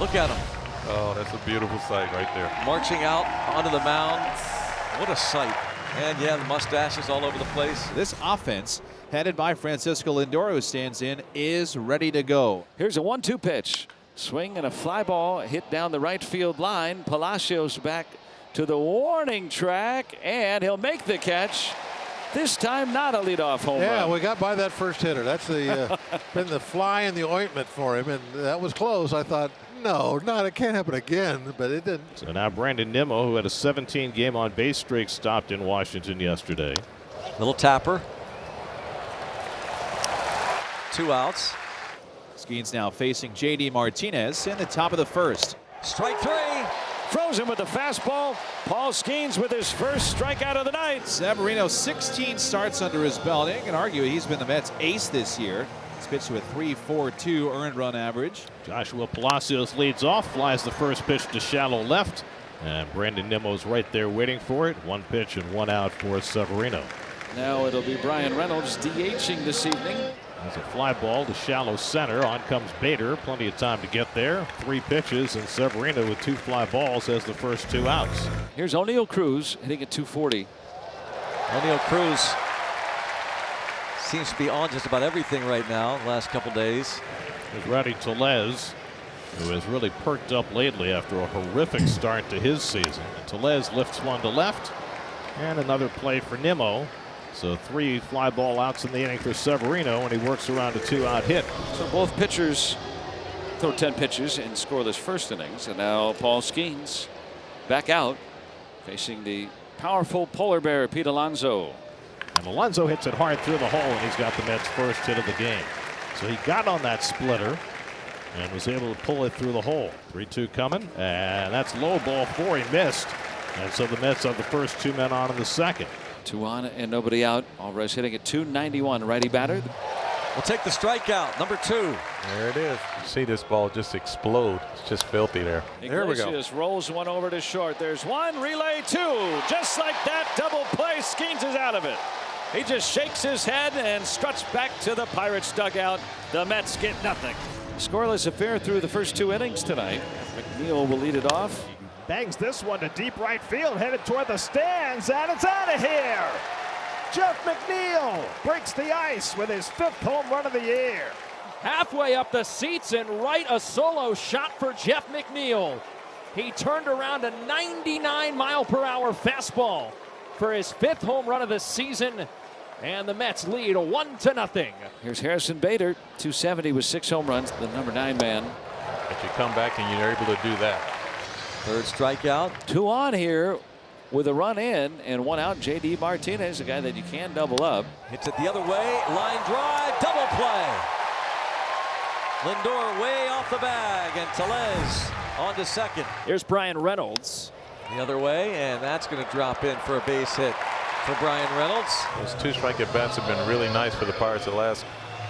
Look at him. Oh, that's a beautiful sight right there. Marching out onto the mound. What a sight. And yeah, the mustaches all over the place. This offense, headed by Francisco Lindor, who stands in, is ready to go. Here's a 1-2 pitch. Swing and a fly ball hit down the right field line. Palacios back to the warning track, and he'll make the catch. This time not a leadoff home run. Yeah, we got by that first hitter. That's the been the fly in the ointment for him, and that was close. I thought, no, it can't happen again, but it didn't. So now Brandon Nimmo, who had a 17-game on-base streak, stopped in Washington yesterday. Little tapper. 2 outs. Skenes now facing J.D. Martinez in the top of the first. Strike 3. Frozen with the fastball. Paul Skenes with his first strikeout of the night. Severino, 16 starts under his belt. You can argue he's been the Mets' ace this year. He's pitched to a 3.42 earned run average. Joshua Palacios leads off, flies the first pitch to shallow left, and Brandon Nimmo's right there waiting for it. 1 pitch and 1 out for Severino. Now it'll be Bryan Reynolds DHing this evening. There's a fly ball to shallow center. On comes Bader. Plenty of time to get there. 3 pitches, and Severino with 2 fly balls has the first 2 outs. Here's O'Neill Cruz hitting at 240. O'Neill Cruz seems to be on just about everything right now the last couple days. There's Rowdy Tellez, who has really perked up lately after a horrific start to his season. And Tellez lifts one to left, and another play for Nimmo. So 3 fly ball outs in the inning for Severino, and he works around a 2-out hit. So both pitchers throw 10 pitches in scoreless first innings, and now Paul Skenes back out facing the powerful polar bear Pete Alonso. And Alonso hits it hard through the hole, and he's got the Mets' first hit of the game. So he got on that splitter and was able to pull it through the hole. 3-2 coming, and that's low ball 4. He missed, and so the Mets have the first 2 men on in the second. 2 on and nobody out. Alvarez hitting at 291. Righty batter. We'll take the strikeout. Number 2. There it is. You see this ball just explode. It's just filthy there. There we go. Rolls one over to short. There's 1, relay 2. Just like that, double play. Skenes is out of it. He just shakes his head and struts back to the Pirates dugout. The Mets get nothing. Scoreless affair through the first 2 innings tonight. McNeil will lead it off. Bangs this one to deep right field, headed toward the stands, and it's out of here. Jeff McNeil breaks the ice with his 5th home run of the year. Halfway up the seats and right, a solo shot for Jeff McNeil. He turned around a 99-mile-per-hour fastball for his 5th home run of the season, and the Mets lead 1-0. Here's Harrison Bader, 270 with 6 home runs, the number 9 man. But you come back and you're able to do that. 3rd strikeout. 2 on here with a run in and 1 out. J.D. Martinez, a guy that you can double up. Hits it the other way. Line drive. Double play. Lindor way off the bag, and Tellez on to second. Here's Bryan Reynolds. The other way, and that's going to drop in for a base hit for Bryan Reynolds. Those 2-strike at-bats have been really nice for the Pirates the last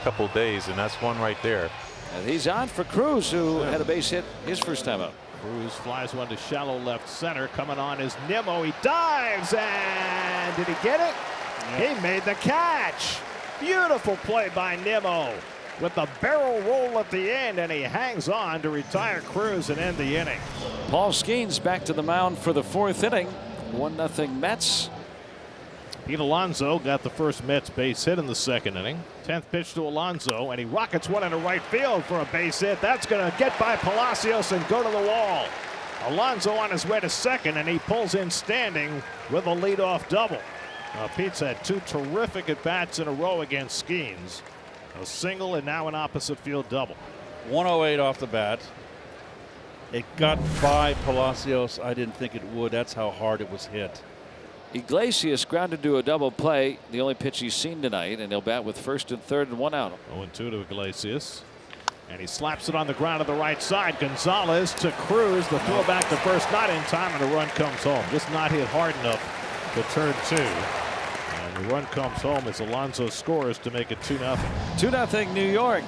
couple days, and that's one right there. And he's on for Cruz, who had a base hit his first time up. Cruz flies one to shallow left center. Coming on is Nimmo. He dives, and did he get it? He made the catch. Beautiful play by Nimmo with the barrel roll at the end, and he hangs on to retire Cruz and end the inning. Paul Skenes back to the mound for the 4th inning. 1-0 Mets. Pete Alonso got the first Mets base hit in the 2nd inning. 10th pitch to Alonso, and he rockets one into right field for a base hit. That's going to get by Palacios and go to the wall. Alonso on his way to second, and he pulls in standing with a leadoff double. Pete's had 2 terrific at-bats in a row against Skenes. A single and now an opposite field double. 108 off the bat. It got by Palacios. I didn't think it would. That's how hard it was hit. Iglesias grounded to a double play, the only pitch he's seen tonight, and he'll bat with 1st and 3rd and 1 out. 0-2 to Iglesias. And he slaps it on the ground to the right side. Gonzalez to Cruz. The throw back to first, not in time, and a run comes home. Just not hit hard enough to turn 2. And the run comes home as Alonso scores to make it 2-0. 2-0 New York.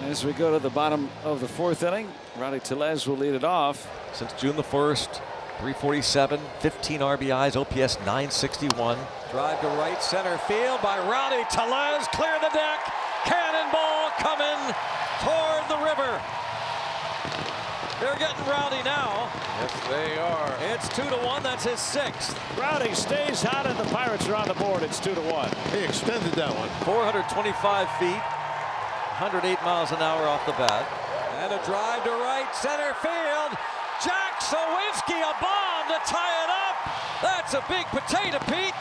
As we go to the bottom of the 4th inning, Rowdy Tellez will lead it off. Since June the 1st, 347, 15 RBIs, OPS 961. Drive to right center field by Rowdy Tellez. Clear the deck. Cannonball coming toward the river. They're getting Rowdy now. Yes, they are. It's 2-1. That's his 6th. Rowdy stays hot, and the Pirates are on the board. It's 2-1. He extended that one. 425 feet, 108 miles an hour off the bat. And a drive to right center field. Jack Suwinski, a bomb to tie it up. That's a big potato, Pete.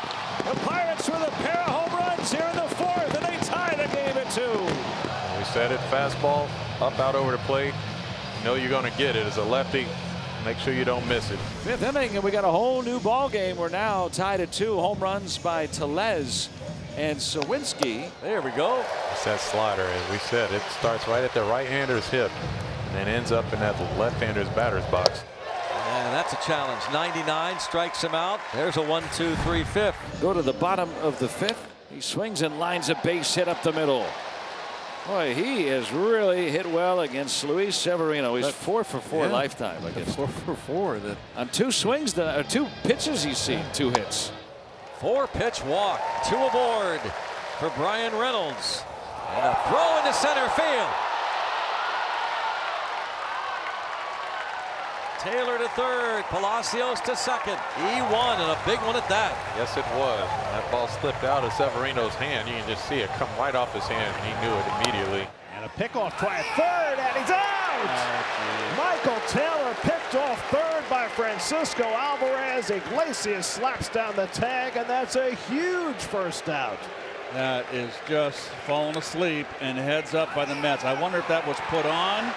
The Pirates with a pair of home runs here in the 4th, and they tie the game at 2. We said it, fastball up out over the plate. You know you're going to get it as a lefty. Make sure you don't miss it. 5th inning, and we got a whole new ball game. We're now tied at 2. Home runs by Tellez and Suwinski. There we go. It's that slider, as we said. It starts right at the right-hander's hip and then ends up in that left-hander's batter's box. And that's a challenge. 99 strikes him out. There's a 1-2-3 5th. Go to the bottom of the 5th. He swings and lines a base hit up the middle. Boy, he has really hit well against Luis Severino. He's 4 for 4 lifetime against 4 for 4. That on 2 swings, or 2 pitches he's seen 2 hits. 4-pitch walk. 2 aboard for Bryan Reynolds. And a throw into center field. Taylor to third, Palacios to second. E1 and a big one at that. Yes, it was. That ball slipped out of Severino's hand. You can just see it come right off his hand. He knew it immediately. And a pickoff try at third, and he's out! Michael Taylor picked off third by Francisco Alvarez. Iglesias slaps down the tag, and that's a huge first out. That is just falling asleep and heads up by the Mets. I wonder if that was put on.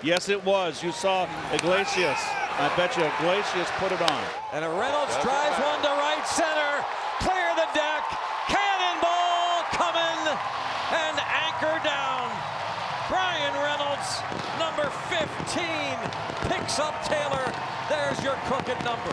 Yes, it was. You saw Iglesias. I bet you Iglesias put it on. And a Reynolds drives one to right center. Clear the deck. Cannonball coming and anchor down. Bryan Reynolds, number 15, picks up Taylor. There's your crooked number.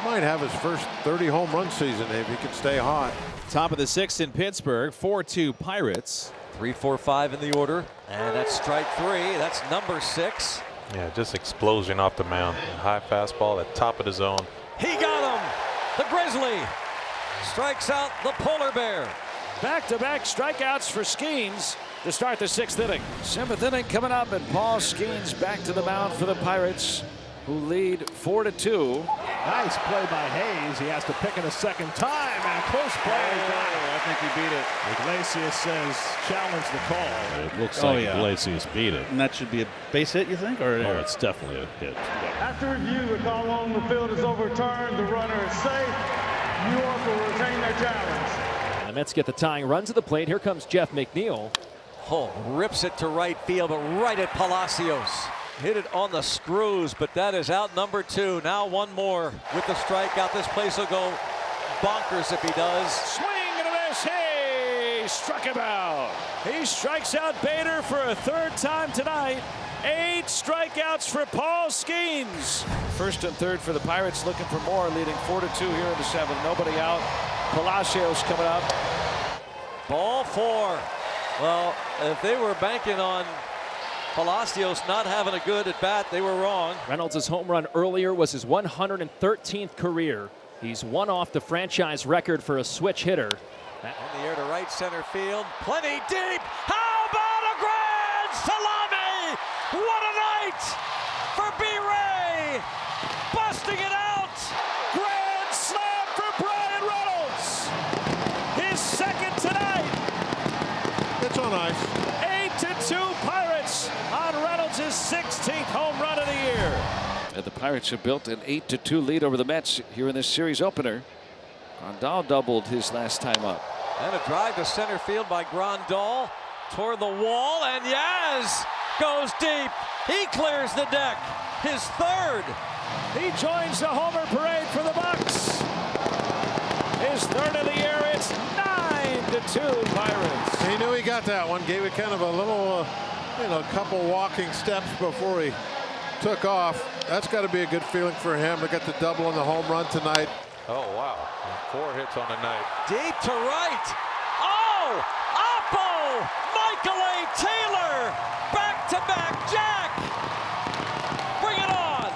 might have his first 30 home run season if he can stay hot. Top of the 6th in Pittsburgh. 4-2 Pirates. 3-4-5 in the order, and that's strike 3. That's number 6. Yeah, just explosion off the mound. High fastball at top of the zone. He got him. The Grizzly strikes out the Polar Bear. Back-to-back strikeouts for Skenes to start the 6th inning. 7th inning coming up, and Paul Skenes back to the mound for the Pirates, who lead 4-2. Nice play by Hayes. He has to pick it a second time, and a close play. I think he beat it. Iglesias says challenge the call. It looks like Iglesias beat it. And that should be a base hit, you think? Or Oh, it's definitely a hit. After review, the call on the field is overturned. The runner is safe. New York will retain their challenge. And the Mets get the tying run to the plate. Here comes Jeff McNeil. Oh, rips it to right field, but right at Palacios. Hit it on the screws, but that is out number 2. Now one more with the strikeout. This place will go bonkers if he does. Swing and a miss. Hey, struck him out. He strikes out Bader for a 3rd time tonight. 8 strikeouts for Paul Skenes. 1st and 3rd for the Pirates, looking for more, leading 4-2 here in the 7th. Nobody out. Palacios coming up. Ball 4. Well, if they were banking on Palacios not having a good at bat, they were wrong. Reynolds' home run earlier was his 113th career. He's one off the franchise record for a switch hitter. On the air to right center field. Plenty deep. How about a grand salami? What a night for B-Ray. Busting it out. Grand slam for Bryan Reynolds. His 2nd tonight. It's on ice. 8-2 Pirates on Reynolds' 16th home run of the year. And the Pirates have built an 8-2 lead over the Mets here in this series opener. Grandal doubled his last time up. And a drive to center field by Grandal toward the wall, and Yaz goes deep. He clears the deck. His 3rd. He joins the homer parade for the Bucs. His 3rd of the year. It's 9-2 Pirates. He knew he got that one. Gave it kind of a little, couple walking steps before he took off. That's got to be a good feeling for him to get the double and the home run tonight. Oh, wow. 4 hits on the night. Deep to right. Oh, Oppo, Michael A. Taylor, back-to-back Jack. Bring it on.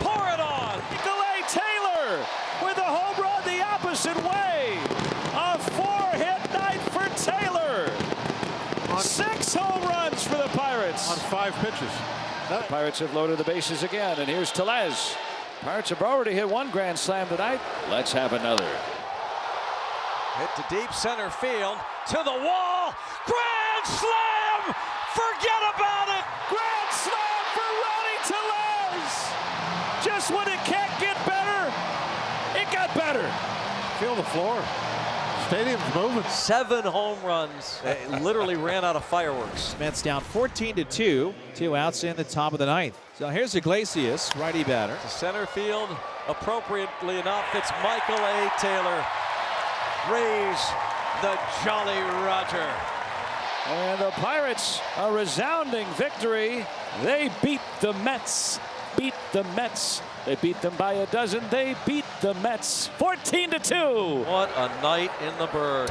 Pour it on. Michael A. Taylor with a home run the opposite way. A 4-hit night for Taylor. 6 home runs for the Pirates. On 5 pitches. The Pirates have loaded the bases again, and here's Tellez. Pirates have already hit one grand slam tonight. Let's have another. Hit to deep center field, to the wall, grand slam! Forget about it! Grand slam for Rowdy Tellez! Just when it can't get better, it got better. Feel the floor. Stadium's moving. 7 home runs. They literally ran out of fireworks. Mets down 14-2. 2 outs in the top of the 9th. So here's Iglesias, righty batter. To center field, appropriately enough, it's Michael A. Taylor. Raise the Jolly Roger. And the Pirates, a resounding victory. They beat the Mets. Beat the Mets. They beat them by a dozen. They beat the Mets 14-2. What a night in the Burgh.